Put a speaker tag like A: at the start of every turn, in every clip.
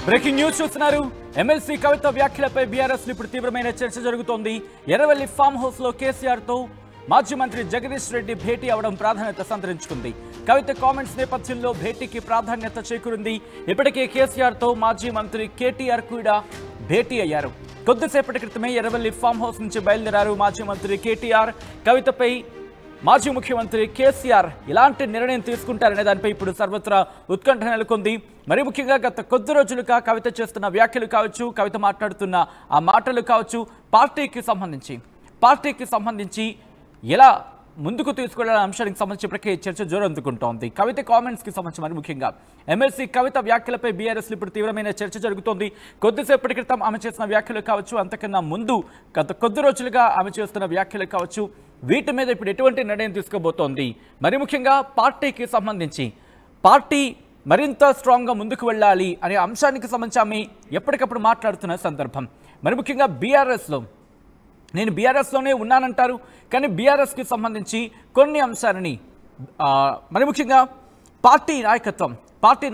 A: Breaking news చూస్తున్నారు. MLC కవిత వ్యాఖ్యలపై BRS లో ఇప్పుడు తీవ్రమైన చర్చ జరుగుతోంది. ఎర్రవెల్లి ఫామ్ హౌస్ లో కేసీఆర్ తో మాజీ మంత్రి జగదీష్ రెడ్డి భేటీ అవడం ప్రాధాన్యత సంతరించుకుంది. కవిత కామెంట్స్ నేపథ్యంలో భేటీకి ప్రాధాన్యత చేకూరింది. ఇప్పటికే కేసీఆర్ తో మాజీ మంత్రి కేటీఆర్ కూడా భేటీ అయ్యారు. కొద్దిసేపటి క్రితమే ఎర్రవెల్లి ఫామ్ హౌస్ నుంచి బయలుదేరారు మాజీ మంత్రి కేటీఆర్. కవితపై మాజీ ముఖ్యమంత్రి కేసీఆర్ ఎలాంటి నిర్ణయం తీసుకుంటారనే దానిపై ఇప్పుడు సర్వత్రా ఉత్కంఠ నెలకొంది. మరి ముఖ్యంగా గత కొద్ది రోజులుగా కవిత చేస్తున్న వ్యాఖ్యలు కావచ్చు, కవిత మాట్లాడుతున్న ఆ మాటలు కావచ్చు, పార్టీకి సంబంధించి ఎలా ముందుకు తీసుకెళ్లాలనే అంశానికి సంబంధించి ఇప్పటికే చర్చ జోరందుకుంటోంది. కవిత కామెంట్స్ కి సంబంధించి మరి ముఖ్యంగా ఎమ్మెల్సీ కవిత వ్యాఖ్యలపై బీఆర్ఎస్ ఇప్పుడు తీవ్రమైన చర్చ జరుగుతోంది. కొద్దిసేపటి క్రితం ఆమె చేసిన వ్యాఖ్యలు కావచ్చు, అంతకన్నా ముందు గత కొద్ది రోజులుగా ఆమె చేస్తున్న వ్యాఖ్యలు కావచ్చు, వీటి మీద ఇప్పుడు ఎటువంటి నిర్ణయం తీసుకోబోతోంది, మరి ముఖ్యంగా పార్టీకి సంబంధించి పార్టీ మరింత స్ట్రాంగ్గా ముందుకు వెళ్ళాలి అనే అంశానికి సంబంధించి ఆమె ఎప్పటికప్పుడు మాట్లాడుతున్న సందర్భం. మరి ముఖ్యంగా నేను బీఆర్ఎస్లోనే ఉన్నానంటారు, కానీ బీఆర్ఎస్కి సంబంధించి కొన్ని అంశాలని మరి ముఖ్యంగా పార్టీ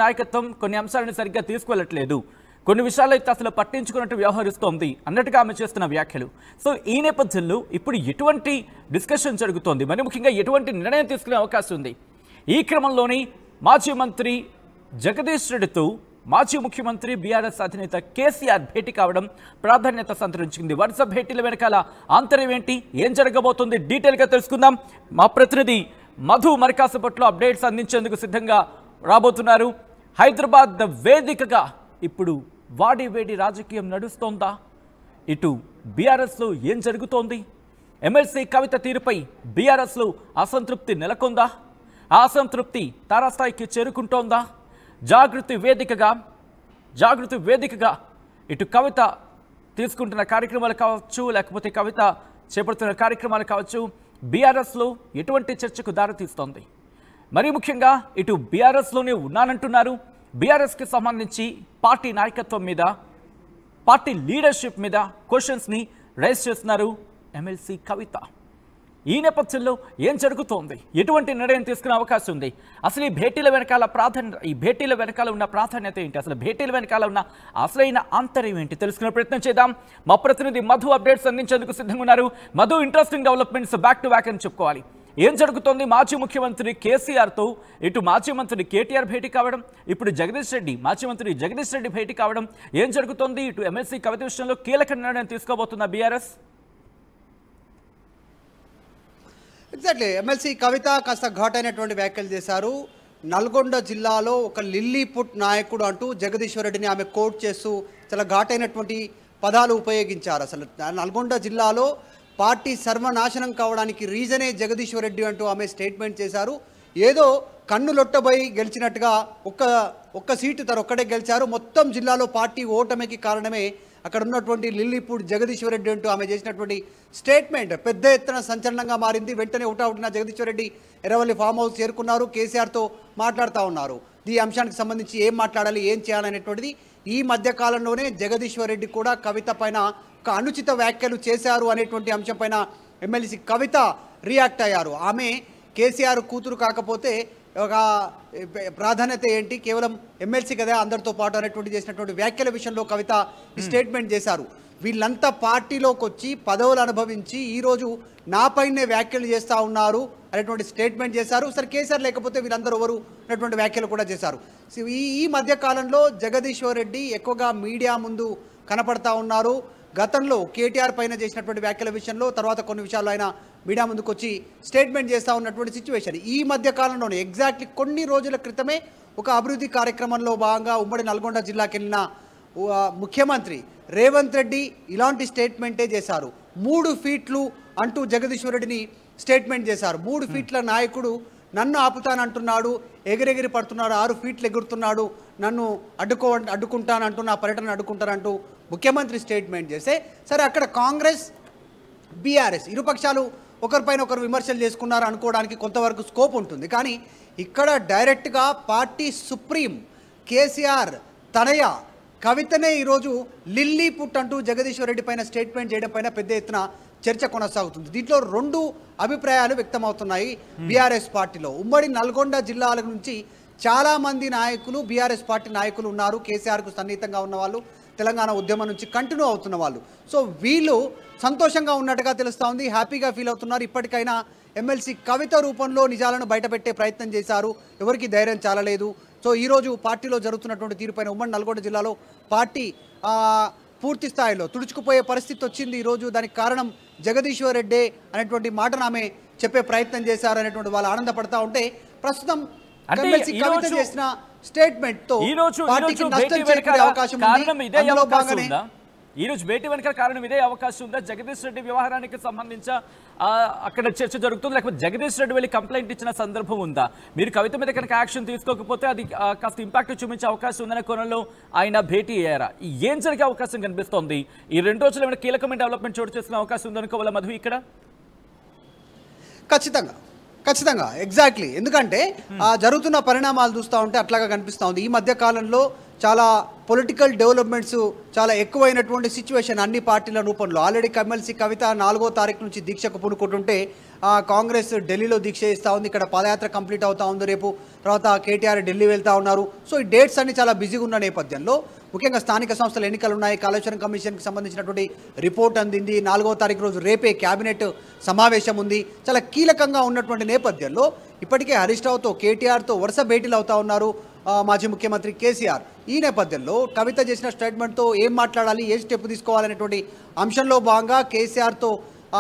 A: నాయకత్వం కొన్ని అంశాలను సరిగ్గా తీసుకువెళ్ళట్లేదు, కొన్ని విషయాలు అయితే అసలు పట్టించుకున్నట్టు వ్యవహరిస్తోంది అన్నట్టుగా ఆమె చేస్తున్న వ్యాఖ్యలు. సో ఈ నేపథ్యంలో ఇప్పుడు ఎటువంటి డిస్కషన్ జరుగుతోంది, మరి ముఖ్యంగా ఎటువంటి నిర్ణయం తీసుకునే అవకాశం ఉంది? ఈ క్రమంలోని మాజీ మంత్రి జగదీష్ రెడ్డితో మాజీ ముఖ్యమంత్రి బీఆర్ఎస్ అధినేత కేసీఆర్ భేటీ కావడం ప్రాధాన్యత సంతరించింది. వరుస భేటీల వెనకాల ఆంతర్యం ఏంటి, ఏం జరగబోతుంది, డీటెయిల్గా తెలుసుకుందాం. మా ప్రతినిధి మధు మరి కాసేపట్లో అప్డేట్స్ అందించేందుకు సిద్ధంగా రాబోతున్నారు. హైదరాబాద్ వేదికగా ఇప్పుడు వాడి రాజకీయం నడుస్తోందా? ఇటు బీఆర్ఎస్లో ఏం జరుగుతోంది? ఎమ్మెల్సీ కవిత తీరుపై బీఆర్ఎస్లో అసంతృప్తి నెలకొందా? ఆ అసంతృప్తి తారాస్థాయికి చేరుకుంటోందా? జాగృతి వేదికగా ఇటు కవిత తీసుకుంటున్న కార్యక్రమాలు కావచ్చు, లేకపోతే కవిత చేపడుతున్న కార్యక్రమాలు కావచ్చు, బీఆర్ఎస్లో ఎటువంటి చర్చకు దారితీస్తోంది? మరి ముఖ్యంగా ఇటు బీఆర్ఎస్లోనే ఉన్నానంటున్నారు. బీఆర్ఎస్కి సంబంధించి పార్టీ నాయకత్వం మీద, పార్టీ లీడర్షిప్ మీద క్వశ్చన్స్ని రైజ్ చేస్తున్నారు ఎమ్మెల్సీ కవిత. ఈ నేపథ్యంలో ఏం జరుగుతోంది, ఎటువంటి నిర్ణయం తీసుకునే అవకాశం ఉంది? అసలు ఈ భేటీల వెనకాల ఉన్న ప్రాధాన్యత ఏంటి, అసలు భేటీల వెనకాల ఉన్న అసలైన ఆంతర్యం ఏంటి తెలుసుకునే ప్రయత్నం చేద్దాం. మా ప్రతినిధి మధు అప్డేట్స్ అందించేందుకు సిద్ధంగా ఉన్నారు. Madhu, interesting developments back to back అని చెప్పుకోవాలి. ఏం జరుగుతోంది? మాజీ ముఖ్యమంత్రి కేసీఆర్తో ఇటు మాజీ మంత్రి కేటీఆర్ భేటీ కావడం, ఇప్పుడు మాజీ మంత్రి జగదీష్ రెడ్డి భేటీ కావడం, ఏం జరుగుతోంది? ఇటు ఎమ్మెల్సీ కవిత విషయంలో కీలక నిర్ణయం తీసుకోబోతున్న బీఆర్ఎస్.
B: ఎగ్జాక్ట్లీ, ఎమ్మెల్సీ కవిత కాస్త ఘాటైనటువంటి వ్యాఖ్యలు చేశారు. నల్గొండ జిల్లాలో ఒక లిల్లీపుట్ నాయకుడు అంటూ జగదీశ్వర్ రెడ్డిని ఆమె కోట్ చేస్తూ చాలా ఘాటైనటువంటి పదాలు ఉపయోగించారు. అసలు నల్గొండ జిల్లాలో పార్టీ సర్వనాశనం కావడానికి రీజనే జగదీశ్వర్ రెడ్డి అంటూ ఆమె స్టేట్మెంట్ చేశారు. ఏదో కన్నులొట్టబోయి గెలిచినట్టుగా ఒక్క సీటు తను ఒక్కడే గెలిచారు, మొత్తం జిల్లాలో పార్టీ ఓటమికి కారణమే అక్కడ ఉన్నటువంటి లిల్లీపూడ్ జగదీశ్వర్ రెడ్డి అంటూ ఆమె చేసినటువంటి స్టేట్మెంట్ పెద్ద ఎత్తున సంచలనంగా మారింది. వెంటనే హుటాహుటిన జగదీశ్వర్ రెడ్డి ఎర్రవల్లి ఫామ్ హౌస్ చేరుకున్నారు, కేసీఆర్తో మాట్లాడుతూ ఉన్నారు. ఈ అంశానికి సంబంధించి ఏం మాట్లాడాలి, ఏం చేయాలనేటువంటిది ఈ మధ్యకాలంలోనే జగదీశ్వర్ రెడ్డి కూడా కవిత పైన ఒక అనుచిత వ్యాఖ్యలు చేశారు అనేటువంటి అంశం పైన ఎమ్మెల్సీ కవిత రియాక్ట్ అయ్యారు. ఆమె కేసీఆర్ కూతురు కాకపోతే ఒక ప్రాధాన్యత ఏంటి, కేవలం ఎమ్మెల్సీ కదా అందరితో పాటు అనేటువంటి చేసినటువంటి వ్యాఖ్యల విషయంలో కవిత స్టేట్మెంట్ చేశారు. వీళ్ళంతా పార్టీలోకి వచ్చి పదవులు అనుభవించి ఈరోజు నాపైనే వ్యాఖ్యలు చేస్తూ ఉన్నారు అనేటువంటి స్టేట్మెంట్ చేశారు. సరే, కేసీఆర్ లేకపోతే వీళ్ళందరూ ఎవరు అనేటువంటి వ్యాఖ్యలు కూడా చేశారు. ఈ మధ్యకాలంలో జగదీశ్వర్ రెడ్డి ఎక్కువగా మీడియా ముందు కనపడతా ఉన్నారు. గతంలో కేటీఆర్ పైన చేసినటువంటి వ్యాఖ్యల విషయంలో, తర్వాత కొన్ని విషయాల్లో ఆయన మీడియా ముందుకు వచ్చి స్టేట్మెంట్ చేస్తూ ఉన్నటువంటి సిచ్యువేషన్. ఈ మధ్య కాలంలోనే ఎగ్జాక్ట్లీ కొన్ని రోజుల క్రితమే ఒక అభివృద్ధి కార్యక్రమంలో భాగంగా ఉమ్మడి నల్గొండ జిల్లాకి వెళ్ళిన ముఖ్యమంత్రి రేవంత్ రెడ్డి ఇలాంటి స్టేట్మెంటే చేశారు. 3 ఫీట్లు అంటూ జగదీశ్వర్ రెడ్డిని స్టేట్మెంట్ చేశారు. 3 ఫీట్ల నాయకుడు నన్ను ఆపుతానంటున్నాడు, ఎగిరెగిరి పడుతున్నాడు, 6 ఫీట్లు ఎగురుతున్నాడు, నన్ను అడ్డుకుంటానంటూ, నా పర్యటన అడ్డుకుంటానంటూ ముఖ్యమంత్రి స్టేట్మెంట్ చేస్తే, సరే అక్కడ కాంగ్రెస్ బీఆర్ఎస్ ఇరుపక్షాలు ఒకరిపైన ఒకరు విమర్శలు చేసుకున్నారు అనుకోవడానికి కొంతవరకు స్కోప్ ఉంటుంది. కానీ ఇక్కడ డైరెక్ట్గా పార్టీ సుప్రీం కేసీఆర్ తనయ కవితనే ఈరోజు లిల్లీపుట్ అంటూ జగదీశ్వర్ రెడ్డి పైన స్టేట్మెంట్ చేయడం పైన పెద్ద ఎత్తున చర్చ కొనసాగుతుంది. దీంట్లో 2 అభిప్రాయాలు వ్యక్తమవుతున్నాయి బీఆర్ఎస్ పార్టీలో. ఉమ్మడి నల్గొండ జిల్లాల నుంచి చాలామంది నాయకులు బీఆర్ఎస్ పార్టీ నాయకులు ఉన్నారు, కేసీఆర్కు సన్నిహితంగా ఉన్న వాళ్ళు, తెలంగాణ ఉద్యమం నుంచి కంటిన్యూ అవుతున్న వాళ్ళు. సో వీళ్ళు సంతోషంగా ఉన్నట్టుగా తెలుస్తూ ఉంది, హ్యాపీగా ఫీల్ అవుతున్నారు. ఇప్పటికైనా ఎమ్మెల్సీ కవిత రూపంలో నిజాలను బయటపెట్టే ప్రయత్నం చేశారు, ఎవరికి ధైర్యం చాలలేదు. సో ఈరోజు పార్టీలో జరుగుతున్నటువంటి తీరుపైన ఉమ్మడి నల్గొండ జిల్లాలో పార్టీ పూర్తి స్థాయిలో తుడుచుకుపోయే పరిస్థితి వచ్చింది ఈరోజు. దానికి కారణం జగదీశ్వర్ రెడ్డి అనేటువంటి మాటను ఆమె చెప్పే ప్రయత్నం చేశారు అనేటువంటి వాళ్ళు ఆనందపడతా ఉంటే, ప్రస్తుతం ఎమ్మెల్సీ కవిత చేసిన స్టేట్మెంట్ తో పార్టీకి నష్టం చేకూరే అవకాశం ఉంది. అందులో భాగంగానే
A: ఈ రోజు భేటీ వెనుక కారణం ఇదే అవకాశం ఉందా? జగదీష్ రెడ్డి వ్యవహారానికి సంబంధించి అక్కడ చర్చ జరుగుతుంది, లేకపోతే జగదీష్ రెడ్డి వెళ్ళి కంప్లైంట్ ఇచ్చిన సందర్భం ఉందా? మీరు కవిత మీద కనుక యాక్షన్ తీసుకోకపోతే అది కాస్త ఇంపాక్ట్ చూపించే అవకాశం ఉందనే కోణంలో ఆయన భేటీ అయ్యారా? ఏం జరిగే అవకాశం కనిపిస్తోంది? ఈ 2 రోజులు ఏమైనా కీలకమైన డెవలప్మెంట్ చోటు చేసిన అవకాశం ఉందనుకోవాలా మధు ఇక్కడ?
B: ఖచ్చితంగా ఎగ్జాక్ట్లీ. ఎందుకంటే జరుగుతున్న పరిణామాలు చూస్తూ ఉంటే అట్లాగా కనిపిస్తూ ఉంది. ఈ మధ్య కాలంలో చాలా పొలిటికల్ డెవలప్మెంట్స్ చాలా ఎక్కువైనటువంటి సిచ్యువేషన్ అన్ని పార్టీల రూపంలో. ఆల్రెడీ ఎమ్మెల్సీ కవిత 4వ తారీఖు నుంచి దీక్షకు పూనుకుంటుంటే కాంగ్రెస్ ఢిల్లీలో దీక్ష చేస్తూ ఉంది, ఇక్కడ పాదయాత్ర కంప్లీట్ అవుతా ఉంది, రేపు తర్వాత కేటీఆర్ ఢిల్లీ వెళ్తూ ఉన్నారు. సో ఈ డేట్స్ అన్ని చాలా బిజీగా ఉన్న నేపథ్యంలో ముఖ్యంగా స్థానిక సంస్థల ఎన్నికలు ఉన్నాయి, కాళేశ్వరం కమిషన్కి సంబంధించినటువంటి రిపోర్ట్ అందింది, 4వ తారీఖు రోజు రేపే క్యాబినెట్ సమావేశం ఉంది. చాలా కీలకంగా ఉన్నటువంటి నేపథ్యంలో ఇప్పటికే హరీష్ రావుతో కేటీఆర్తో వరుస భేటీలు అవుతా ఉన్నారు మాజీ ముఖ్యమంత్రి కేసీఆర్. ఈ నేపథ్యంలో కవిత చేసిన స్టేట్మెంట్తో ఏం మాట్లాడాలి, ఏ స్టెప్ తీసుకోవాలనేటువంటి అంశంలో భాగంగా కేసీఆర్తో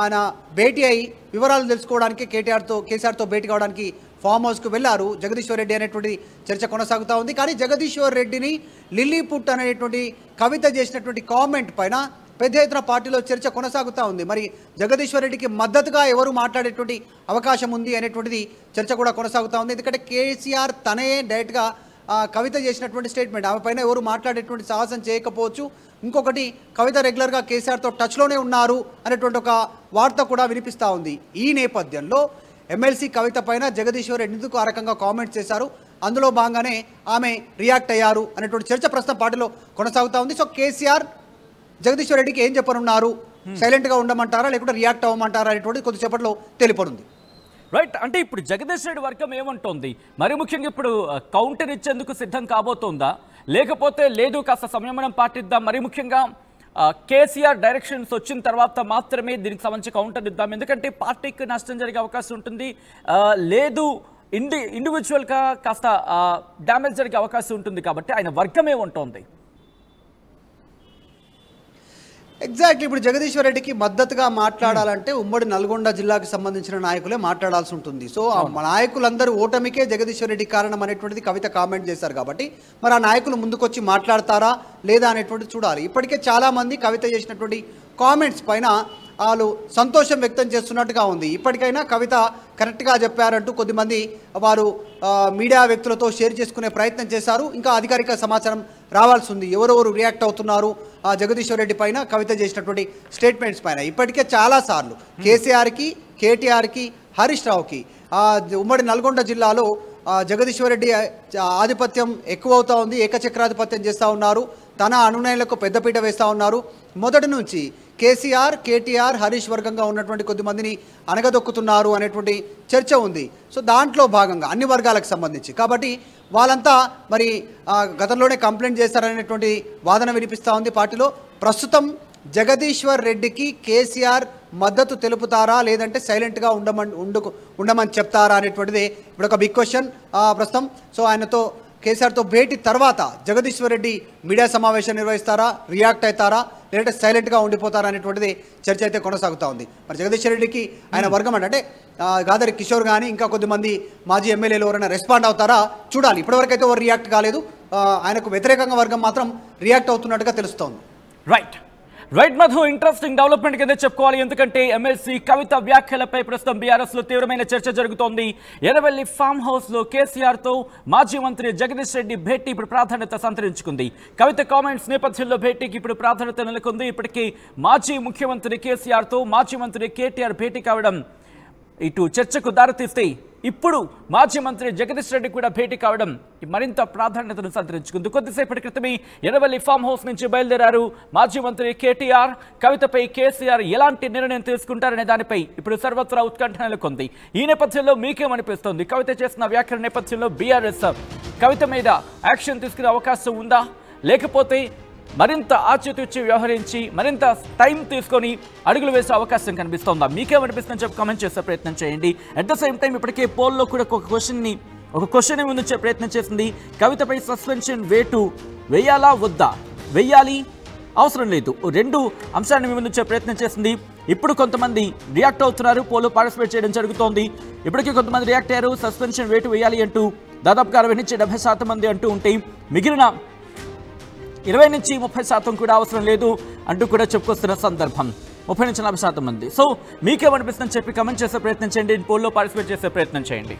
B: ఆయన భేటీ అయి వివరాలు తెలుసుకోవడానికి కేసీఆర్తో భేటీ కావడానికి ఫామ్ హౌస్కు వెళ్లారు జగదీశ్వర్ రెడ్డి అనేటువంటి చర్చ కొనసాగుతూ ఉంది. కానీ జగదీశ్వర్ రెడ్డిని లిల్లీపుట్ అనేటువంటి కవిత చేసినటువంటి కామెంట్ పైన పెద్ద ఎత్తున పార్టీలో చర్చ కొనసాగుతూ ఉంది. మరి జగదీశ్వర్ రెడ్డికి మద్దతుగా ఎవరు మాట్లాడేటువంటి అవకాశం ఉంది అనేటువంటిది చర్చ కూడా కొనసాగుతూ ఉంది. ఎందుకంటే కేసీఆర్ తనే డైరెక్ట్గా కవిత చేసినటువంటి స్టేట్మెంట్, ఆమె పైన ఎవరు మాట్లాడేటువంటి సాహసం చేయకపోవచ్చు. ఇంకొకటి, కవిత రెగ్యులర్గా కేసీఆర్తో టచ్లోనే ఉన్నారు అనేటువంటి ఒక వార్త కూడా వినిపిస్తూ ఉంది. ఈ నేపథ్యంలో ఎమ్మెల్సీ కవిత పైన జగదీశ్వర్ రెడ్డి ఎందుకు ఆ రకంగా కామెంట్స్ చేశారు, అందులో భాగంగానే ఆమె రియాక్ట్ అయ్యారు అనేటువంటి చర్చ ప్రస్తుతం పార్టీలో కొనసాగుతూ ఉంది. సో కేసీఆర్ జగదీశ్వర్ రెడ్డికి ఏం చెప్పనున్నారు, సైలెంట్గా ఉండమంటారా లేకుంటే రియాక్ట్ అవ్వమంటారా అనేటువంటి కొద్దిసేపట్లో తెలిపనుంది.
A: రైట్, అంటే ఇప్పుడు జగదీష్ రెడ్డి వర్గం ఏమంటోంది? మరి ముఖ్యంగా ఇప్పుడు కౌంటర్ ఇచ్చేందుకు సిద్ధం కాబోతోందా, లేకపోతే లేదు కాస్త సంయమనం పాటిద్దాం, మరి ముఖ్యంగా కేసీఆర్ డైరెక్షన్స్ వచ్చిన తర్వాత మాత్రమే దీనికి సంబంధించి కౌంటర్ ఇద్దాం, ఎందుకంటే పార్టీకి నష్టం జరిగే అవకాశం ఉంటుంది, లేదు ఇండివిజువల్గా కాస్త డ్యామేజ్ జరిగే అవకాశం ఉంటుంది, కాబట్టి ఆయన వర్గం ఏముంటోంది?
B: ఎగ్జాక్ట్లీ. ఇప్పుడు జగదీశ్వర్ రెడ్డికి మద్దతుగా మాట్లాడాలంటే ఉమ్మడి నల్గొండ జిల్లాకు సంబంధించిన నాయకులే మాట్లాడాల్సి ఉంటుంది. సో ఆ నాయకులందరూ ఓటమికే జగదీశ్వర్ రెడ్డి కారణం అనేటువంటిది కవిత కామెంట్ చేశారు. కాబట్టి మరి ఆ నాయకులు ముందుకొచ్చి మాట్లాడతారా లేదా అనేటువంటిది చూడాలి. ఇప్పటికే చాలామంది కవిత చేసినటువంటి కామెంట్స్ పైన వాళ్ళు సంతోషం వ్యక్తం చేస్తున్నట్టుగా ఉంది. ఇప్పటికైనా కవిత కరెక్ట్గా చెప్పారంటూ కొద్దిమంది వారు మీడియా వ్యక్తులతో షేర్ చేసుకునే ప్రయత్నం చేశారు. ఇంకా అధికారిక సమాచారం రావాల్సి ఉంది, ఎవరెవరు రియాక్ట్ అవుతున్నారు జగదీశ్వర్ రెడ్డి పైన కవిత చేసినటువంటి స్టేట్మెంట్స్ పైన. ఇప్పటికే చాలాసార్లు కేసీఆర్కి, కేటీఆర్కి, హరీష్ రావుకి ఉమ్మడి నల్గొండ జిల్లాలో జగదీశ్వర్ రెడ్డి ఆధిపత్యం ఎక్కువ అవుతూ ఉంది, ఏకచక్రాధిపత్యం చేస్తూ ఉన్నారు, తన అనునయులకు పెద్దపీట వేస్తూ ఉన్నారు. మొదటి నుంచి కేసీఆర్, కేటీఆర్, హరీష్ వర్గంగా ఉన్నటువంటి కొద్దిమందిని అనగదొక్కుతున్నారు అనేటువంటి చర్చ ఉంది. సో దాంట్లో భాగంగా అన్ని వర్గాలకు సంబంధించి కాబట్టి వాళ్ళంతా మరి గతంలోనే కంప్లైంట్ చేస్తారనేటువంటి వాదన వినిపిస్తూ ఉంది పార్టీలో. ప్రస్తుతం జగదీశ్వర్ రెడ్డికి కేసీఆర్ మద్దతు తెలుపుతారా లేదంటే సైలెంట్గా ఉండమని చెప్తారా అనేటువంటిది ఇప్పుడు ఒక బిగ్ క్వశ్చన్ ప్రస్తుతం. సో ఆయనతో కేసీఆర్తో భేటీ తర్వాత జగదీశ్వర్ రెడ్డి మీడియా సమావేశం నిర్వహిస్తారా, రియాక్ట్ అవుతారా లేదంటే సైలెంట్గా ఉండిపోతారా అనేటువంటిది చర్చ అయితే కొనసాగుతూ ఉంది. మరి జగదీశ్వర్ రెడ్డికి ఆయన వర్గం అంటే గాదరి కిషోర్ కానీ ఇంకా కొద్దిమంది మాజీ ఎమ్మెల్యేలు ఎవరైనా రెస్పాండ్ అవుతారా చూడాలి. ఇప్పటివరకు అయితే ఎవరు రియాక్ట్ కాలేదు, ఆయనకు వ్యతిరేకంగా వర్గం మాత్రం రియాక్ట్ అవుతున్నట్టుగా తెలుస్తోంది.
A: రైట్ మధు, ఇంట్రెస్టింగ్ డెవలప్మెంట్ కింద చెప్పుకోవాలి, ఎందుకంటే ఎమ్మెల్సీ కవిత వ్యాఖ్యలపై ప్రస్తుతం బీఆర్ఎస్ లో తీవ్రమైన చర్చ జరుగుతోంది. ఎర్రవెల్లి ఫామ్ హౌస్ లో కేసీఆర్ తో మాజీ మంత్రి జగదీష్ రెడ్డి భేటీ ఇప్పుడు ప్రాధాన్యత సంతరించుకుంది. కవిత కామెంట్స్ నేపథ్యంలో భేటీకి ఇప్పుడు ప్రాధాన్యత నెలకొంది. ఇప్పటికీ మాజీ ముఖ్యమంత్రి కేసీఆర్ తో మాజీ మంత్రి కేటీఆర్ భేటీ కావడం ఇటు చర్చకు దారితీస్తే ఇప్పుడు మాజీ మంత్రి జగదీష్ రెడ్డి కూడా భేటీ కావడం మరింత ప్రాధాన్యతను సంతరించుకుంది. కొద్దిసేపటి క్రితమే ఎర్రవల్లి ఫామ్ హౌస్ నుంచి బయలుదేరారు మాజీ మంత్రి కేటీఆర్. కవితపై కేసీఆర్ ఎలాంటి నిర్ణయం తీసుకుంటారనే దానిపై ఇప్పుడు సర్వత్రా ఉత్కంఠ నెలకొంది. ఈ నేపథ్యంలో మీకేమనిపిస్తోంది? కవిత చేసిన వ్యాఖ్యల నేపథ్యంలో బీఆర్ఎస్ కవిత మీద యాక్షన్ తీసుకునే అవకాశం ఉందా, లేకపోతే మరింత ఆచితూచి వ్యవహరించి మరింత టైం తీసుకొని అడుగులు వేసే అవకాశం కనిపిస్తోందా? మీకేమనిపిస్తుందని చెప్పి కామెంట్ చేసే ప్రయత్నం చేయండి. అట్ ద సేమ్ టైం ఇప్పటికే పోల్లో కూడా ఒక క్వశ్చన్ ముందుంచే ప్రయత్నం చేసింది. కవితపై సస్పెన్షన్ వేటు వేయాలా వద్దా? వేయాలి, అవసరం లేదు, రెండు అంశాన్ని ముందుంచే ప్రయత్నం చేసింది. ఇప్పుడు కొంతమంది రియాక్ట్ అవుతున్నారు, పోల్లో పార్టిసిపేట్ చేయడం జరుగుతోంది. ఇప్పటికీ కొంతమంది రియాక్ట్ అయ్యారు, సస్పెన్షన్ వేటు వేయాలి అంటూ. దాదాపుగా 60 నుంచి 70% మంది అంటూ ఉంటే మిగిలిన 20 నుంచి 30% కూడా అవసరం లేదు అంటూ కూడా చెప్పుకొస్తున్న సందర్భం. 30 నుంచి 40% మంది. సో మీకేమనిపిస్తుందని చెప్పి కమెంట్ చేసే ప్రయత్నం చేయండి, పోల్లో పార్టిసిపేట్ చేసే ప్రయత్నం చేయండి.